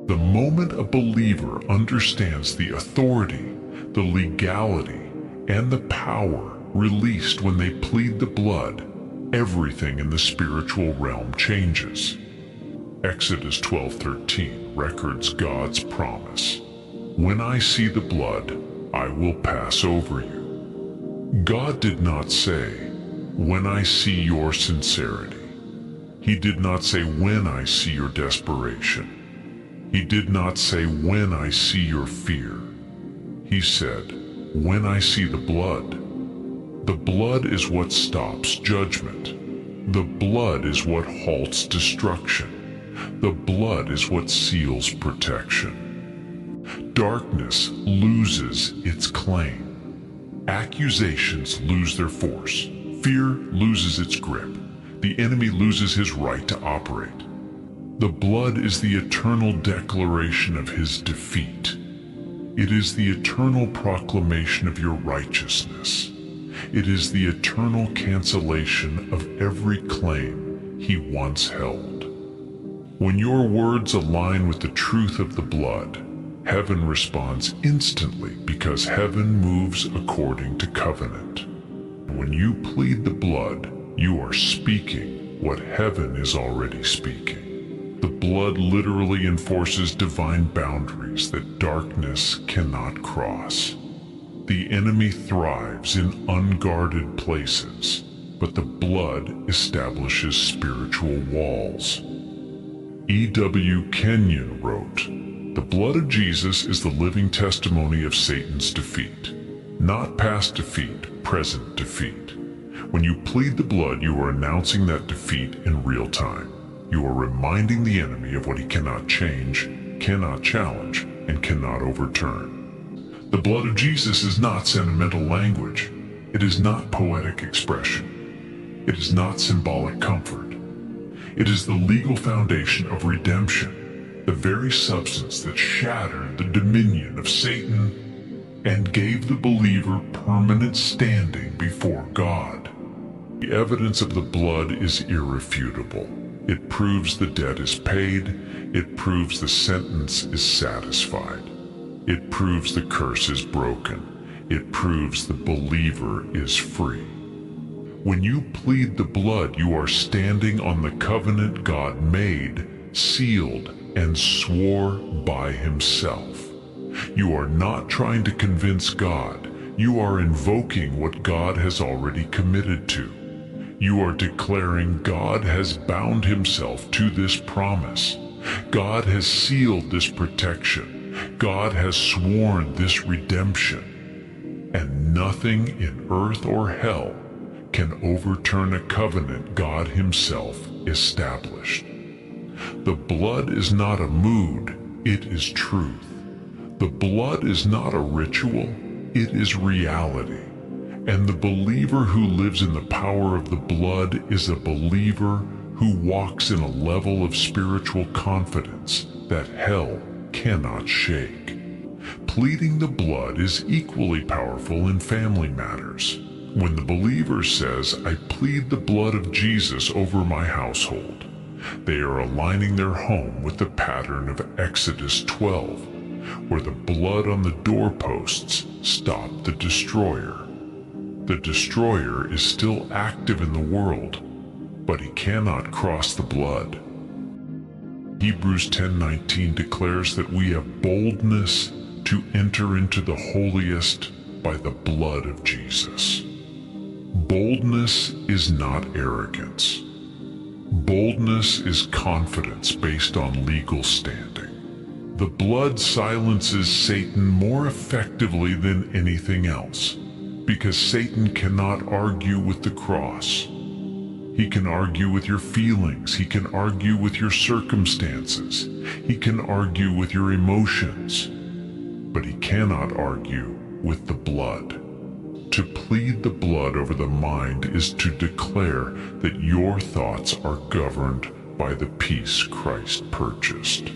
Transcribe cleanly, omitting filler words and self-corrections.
The moment a believer understands the authority, the legality, and the power released when they plead the blood, everything in the spiritual realm changes. Exodus 12:13 records God's promise. When I see the blood, I will pass over you. God did not say, when I see your sincerity. He did not say, when I see your desperation. He did not say, when I see your fear. He said, when I see the blood. The blood is what stops judgment. The blood is what halts destruction. The blood is what seals protection. Darkness loses its claim. Accusations lose their force. Fear loses its grip. The enemy loses his right to operate. The blood is the eternal declaration of his defeat. It is the eternal proclamation of your righteousness. It is the eternal cancellation of every claim he once held. When your words align with the truth of the blood, heaven responds instantly because heaven moves according to covenant. When you plead the blood, you are speaking what heaven is already speaking. The blood literally enforces divine boundaries that darkness cannot cross. The enemy thrives in unguarded places, but the blood establishes spiritual walls. E.W. Kenyon wrote, "The blood of Jesus is the living testimony of Satan's defeat. Not past defeat, present defeat. When you plead the blood, you are announcing that defeat in real time. You are reminding the enemy of what he cannot change, cannot challenge, and cannot overturn." The blood of Jesus is not sentimental language. It is not poetic expression. It is not symbolic comfort. It is the legal foundation of redemption, the very substance that shattered the dominion of Satan and gave the believer permanent standing before God. The evidence of the blood is irrefutable. It proves the debt is paid. It proves the sentence is satisfied. It proves the curse is broken. It proves the believer is free. When you plead the blood, you are standing on the covenant God made, sealed, and swore by himself. You are not trying to convince God. You are invoking what God has already committed to. You are declaring God has bound himself to this promise. God has sealed this protection. God has sworn this redemption. And nothing in earth or hell can overturn a covenant God himself established. The blood is not a mood, it is truth. The blood is not a ritual, it is reality. And the believer who lives in the power of the blood is a believer who walks in a level of spiritual confidence that hell cannot shake. Pleading the blood is equally powerful in family matters. When the believer says, "I plead the blood of Jesus over my household," they are aligning their home with the pattern of Exodus 12, where the blood on the doorposts stopped the destroyer. The destroyer is still active in the world, but he cannot cross the blood. Hebrews 10:19 declares that we have boldness to enter into the holiest by the blood of Jesus. Boldness is not arrogance. Boldness is confidence based on legal standing. The blood silences Satan more effectively than anything else, because Satan cannot argue with the cross. He can argue with your feelings. He can argue with your circumstances. He can argue with your emotions. But he cannot argue with the blood. To plead the blood over the mind is to declare that your thoughts are governed by the peace Christ purchased.